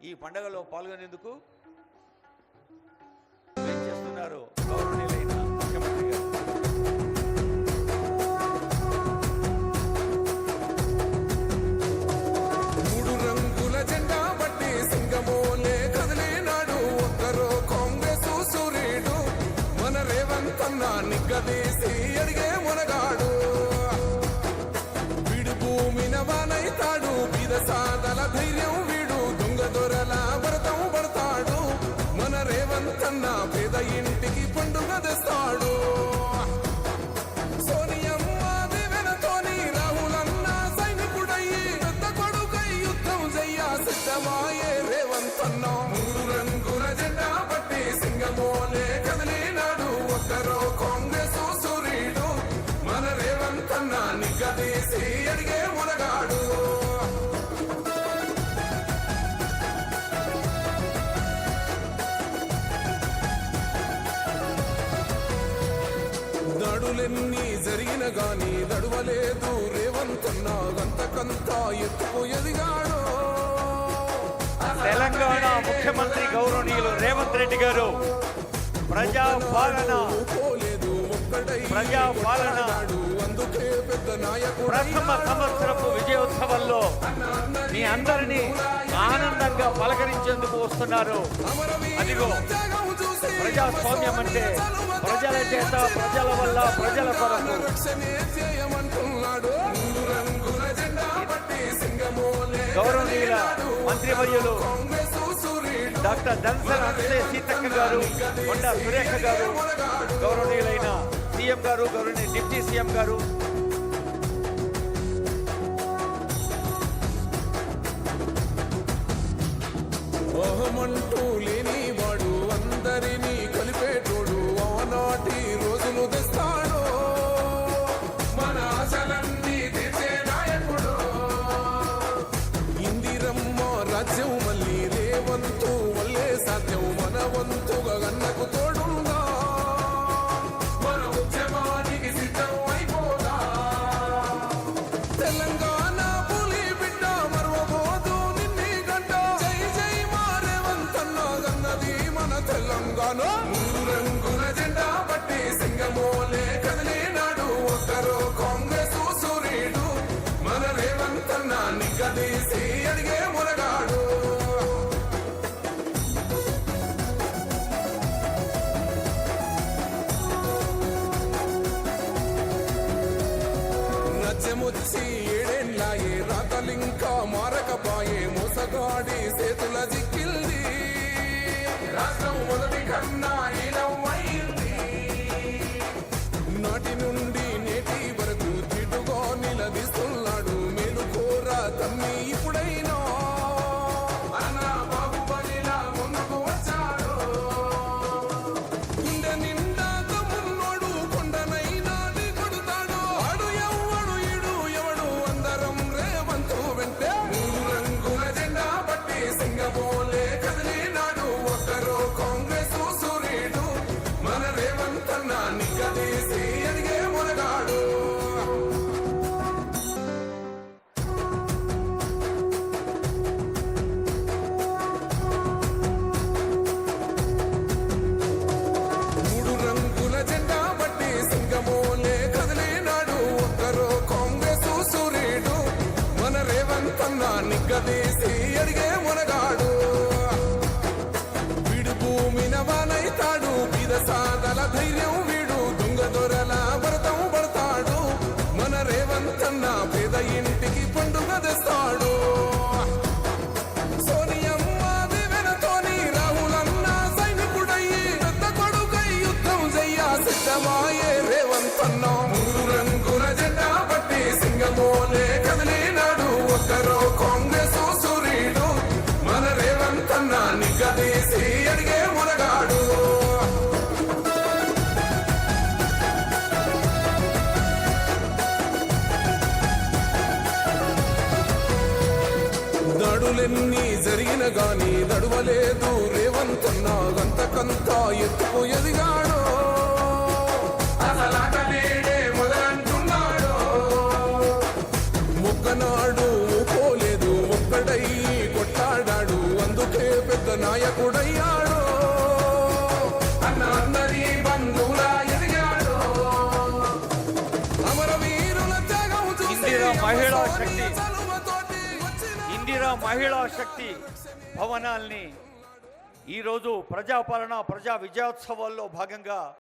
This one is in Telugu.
ఈ పండుగలో పాల్గొనేందుకు చేస్తున్నారు గౌరవనీయులైన ముఖ్యమంత్రి గారు. మూడు రంగుల జెండా బట్టి సింగమోలే కదిలినాడు ఒక్కరో కాంగ్రెస్ సూర్యుడు మన రేవంత్ అన్న నిగ్గదీసి అడిగే మునగాడు. వీడు భూమిన వానైతాడు బీద సాదల ధైర్యం వీడు దొంగ దొరల భరతం పడతాడు. మన రేవంత్ అన్న పేద ఇంటికి పండుగ తెస్తాడు. సోనియమ్మ దివెనతోని రాహులన్న సైనికుడయ్యి పెద్ద కొడుకై యుద్ధం చెయ్య సిద్ధమాయే రేవంత్ అన్న. మూడు రంగుల జెండా పట్టి సింగమోలే కదిలినాడు ఒక్కరో కాంగ్రెస్ సూర్యుడు మన రేవంత్ అన్న నిగ్గదీసి అడిగే మునగాడు. దాడులెన్ని జరిగిన గాని దడువలేదు రేవంత్ అన్న గంతకంతా ఎత్తుకు ఎదిగాడు. తెలంగాణ ముఖ్యమంత్రి గౌరవనీయులు రేవంత్ రెడ్డి గారు ప్రజాపాలన అందుకే పెద్ద నాయకుడు ప్రథమ సంవత్సరపు విజయోత్సవంలో మీ అందరినీ ఆనందంగా పలకరించేందుకు వస్తున్నారు. అదిగో ప్రజాస్వామ్యం అంటే ప్రజల చేత ప్రజల వల్ల ప్రజల కొరకు. గౌరవనీయుల మంత్రివర్యులు డాక్టర్ ధన్సర్ అంతే సీతక్క గారు, కొండా సురేఖ గారు, గౌరవనీయులైన సీఎం గారు, గౌరవనీయ డిప్యూటీ సీఎం గారు, ఓహమంటూ లేని వాడు అందరినీ కలిపేటోడు ఆనాటి రోజులు తెస్తాడు. మన ఆశలన్నీ తెచ్చే నాయకుడు ఇందిరమ్మ రాజ్యం మళ్ళీ రేవంతు వల్లే సాధ్యం. మన వంతుగా గన్నకు తోడుందా మన ఉద్యమానికి సిద్ధం అయిపోదా. తెలంగాణ పులి బిడ్డ మరవబోదు నిన్ని గంట. జై జై మా రేవంత్ అన్న గన్నది మన తెలంగాణ. మూడు రంగుల జెండా పట్టి సింగమోలే కదిలినాడు ఒక్కరో కాంగ్రెస్ సూర్యుడు మన రేవంత్ అన్న నిగ్గదీసి అడిగే మునగాడు. నచ్చమొచ్చి ఏడేళ్ళాయే రాతలింకా మారకపాయే మోసగాడి చేతుల జిక్కిల్ది. రాష్ట్రం మొదటి కన్నా ఈలమైంది. నాటి నుండి నేటి వరకు తిటుగా నిలదీస్తున్నాడు. మేలుకోరా తమ్మి ఇప్పుడైనా అన్న బాహుబలిలా ముందుకు వచ్చాడు. గుండె నిండా తమ్మున్నోడు కొండనైనా కొడుతాడు. ఆడు ఎవడు ఈడు ఎవడు అందరం రేవంతు వెంటే. మూడు రంగుల జెండా పట్టి సింగమోలే కదిలినాడు ఒక్కరో కాంగ్రెస్ సూర్యుడు మన రేవంత్ అన్న నిగ్గదీసి అడిగే మునగాడు. మూడు రంగుల జెండా బట్టి సింగమోలే కదిలినాడు ఒక్కరో కాంగ్రెస్ సూర్యుడు మన రేవంత్ అన్న నిగ్గదీసి అడిగే మునగాడు. వీడు భూమిన వానైతాడు బీద సాదల ధైర్యం వీడు దొంగ దొరల భరతం పడతాడు. మన రేవంత్ అన్న పేద ఇంటికి పండుగ తెస్తాడు. సోనియమ్మ దివెనతోని రాహులన్న సైనికుడయ్యి పెద్ద కొడుకై యుద్ధం చెయ్య సిద్ధమాయే రేవంత్ అన్న. మూడు రంగుల జెండా పట్టి సింగమోలే కదిలినాడు ఒక్కరో కాంగ్రెస్ సూర్యుడు మన రేవంత్ అన్న నిగ్గదీసి అడిగే మునగాడు. దాడులెన్ని జరిగిన గాని దడువలేదు రేవంత్ అన్న గంతకంతా ఎత్తుకు ఎదిగాడు. అసలాట నేడే మొదలంటున్నాడు. మొక్కనాడు పోలేదు ఒక్కడై కొట్లాడాడు. అందుకే మనకే పెద్ద నాయకుడయ్యాడు అన్న అందరి బంధువుల ఎదిగాడు అమరవీరుల త్యాగం చూసి ఇందిరా మహిళా శక్తి చలువతోటి ఇందిరా మహిళా శక్తి భవనాల్ని ఈరోజు ప్రజాపాలన ప్రజా విజయోత్సవాల్లో భాగంగా